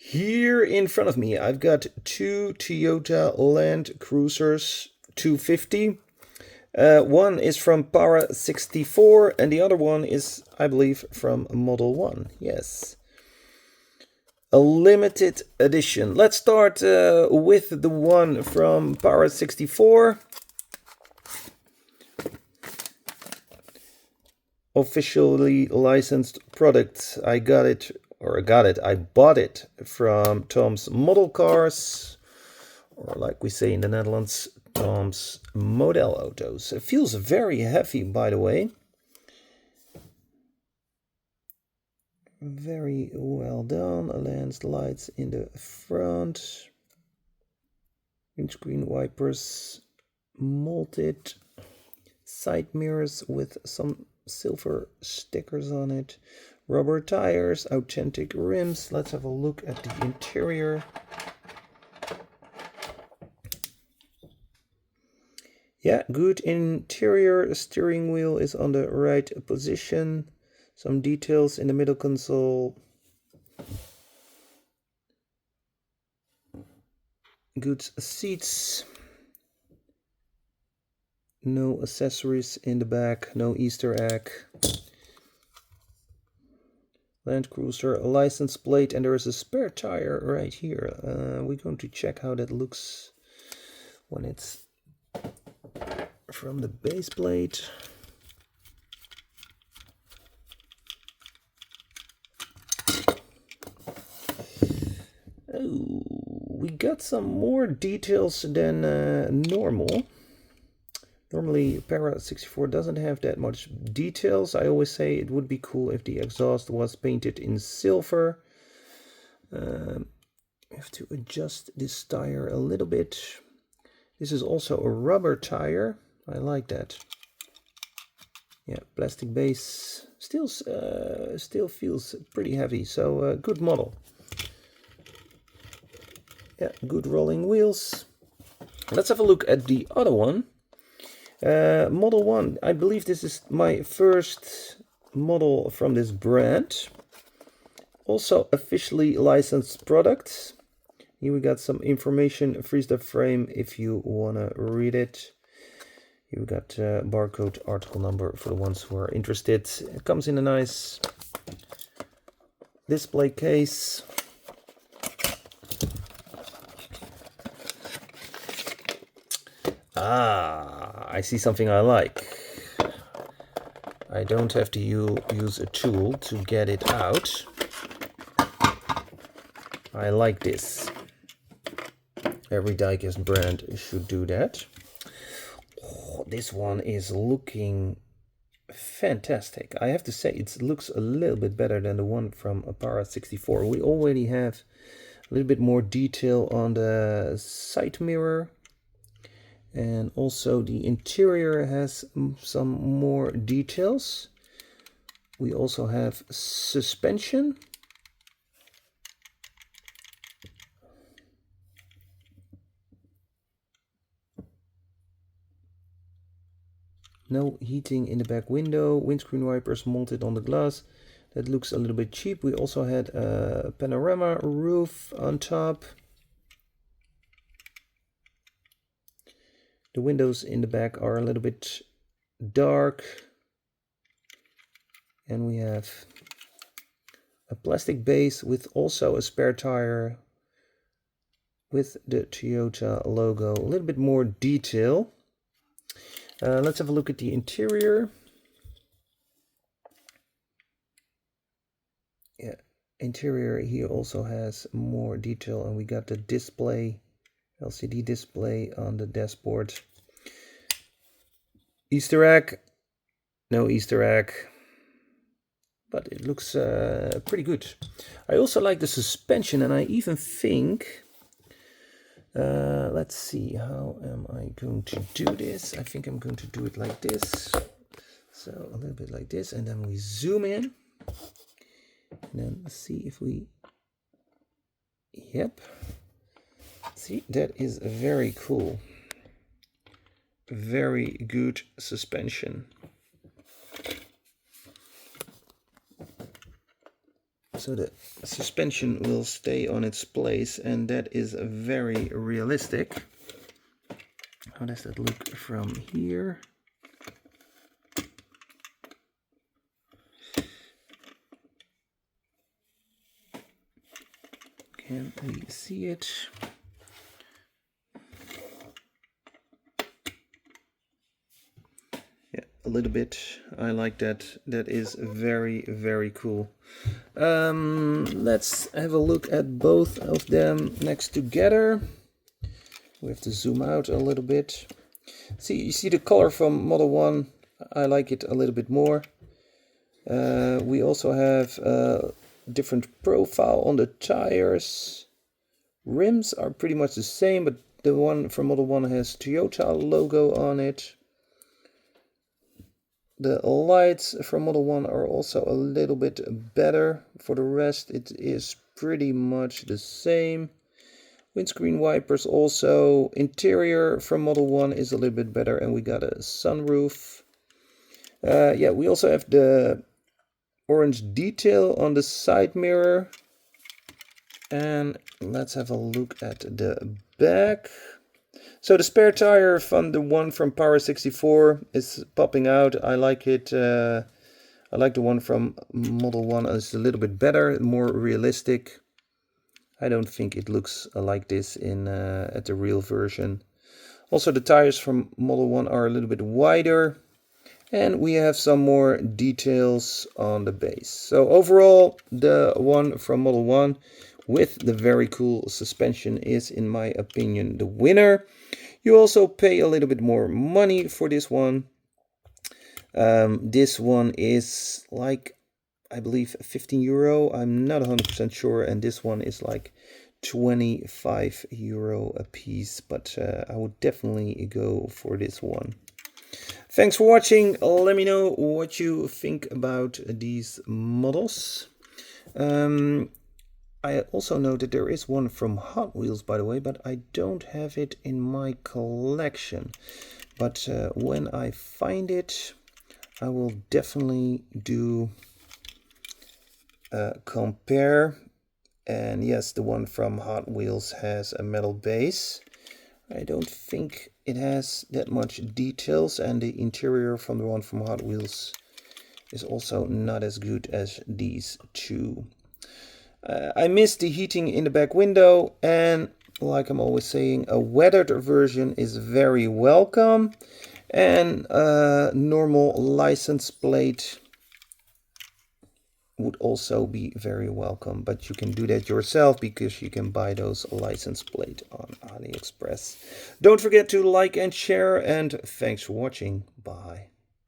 Here in front of me, I've got two Toyota Land Cruisers 250. One is from Para64 and the other one is, I believe, from Model 1. Yes. A limited edition. Let's start with the one from Para64. Officially licensed product. I bought it from Tom's Model Cars, or like we say in the Netherlands, Tom's Model Autos. It feels very heavy, by the way. Very well done. Lens lights in the front. Windscreen wipers molded. Side mirrors with some silver stickers on it. Rubber tires, authentic rims. Let's have a look at the interior. Yeah, good interior. Steering wheel is on the right position. Some details in the middle console. Good seats. No accessories in the back, no Easter egg. Land Cruiser, a license plate, and there is a spare tire right here. We're going to check how that looks when it's from the base plate. Oh, we got some more details than normal. Normally, Para64 doesn't have that much details. I always say it would be cool if the exhaust was painted in silver. I have to adjust this tire a little bit. This is also a rubber tire. I like that. Yeah, plastic base. Still feels pretty heavy. So good model. Yeah, good rolling wheels. Let's have a look at the other one. Model 1, I believe this is my first model from this brand. Also officially licensed product. Here we got some information, freeze the frame if you wanna read it. Here we got barcode, article number for the ones who are interested. It comes in a nice display case. I see something I like. I don't have to use a tool to get it out. I like this. Every Diecast brand should do that. Oh, this one is looking fantastic. I have to say it looks a little bit better than the one from Para64. We already have a little bit more detail on the side mirror. And also the interior has some more details. We also have suspension. No heating in the back window. Windscreen wipers mounted on the glass. That looks a little bit cheap. We also had a panorama roof on top. The windows in the back are a little bit dark. And we have a plastic base with also a spare tire with the Toyota logo. A little bit more detail. Let's have a look at the interior. Yeah, interior here also has more detail, and we got the display, LCD display on the dashboard. Easter egg, no Easter egg, but it looks pretty good. I also like the suspension, and I even think, let's see, how am I going to do this? I think I'm going to do it like this. So a little bit like this, and then we zoom in, and then see if we, yep. See, that is very cool. Very good suspension. So the suspension will stay on its place, and that is very realistic. How does that look from here? Can we see it? Yeah, a little bit. I like that. That is very, very cool. Let's have a look at both of them next together. We have to zoom out a little bit. See, you see the color from Model 1. I like it a little bit more. We also have a different profile on the tires. Rims are pretty much the same, but the one from Model 1 has Toyota logo on it. The lights from Model 1 are also a little bit better. For the rest, it is pretty much the same. Windscreen wipers also. Interior from Model 1 is a little bit better, and we got a sunroof. Yeah, we also have the orange detail on the side mirror. And let's have a look at the back. So the spare tire from the one from Para64 is popping out. I like it. I like the one from Model 1. It's a little bit better, more realistic. I don't think it looks like this in at the real version. Also, the tires from Model 1 are a little bit wider. And we have some more details on the base. So overall, the one from Model 1 with the very cool suspension is, in my opinion, the winner. You also pay a little bit more money for this one. This one is like, I believe, 15 euro. I'm not 100% sure. And this one is like 25 euro a piece. But I would definitely go for this one. Thanks for watching. Let me know what you think about these models. I also know that there is one from Hot Wheels, by the way, but I don't have it in my collection. But when I find it, I will definitely do compare. And yes, the one from Hot Wheels has a metal base. I don't think it has that much details, and the interior from the one from Hot Wheels is also not as good as these two. I missed the heating in the back window, and like I'm always saying, a weathered version is very welcome, and a normal license plate would also be very welcome, but you can do that yourself because you can buy those license plate on Aliexpress. Don't forget to like and share, and thanks for watching. Bye.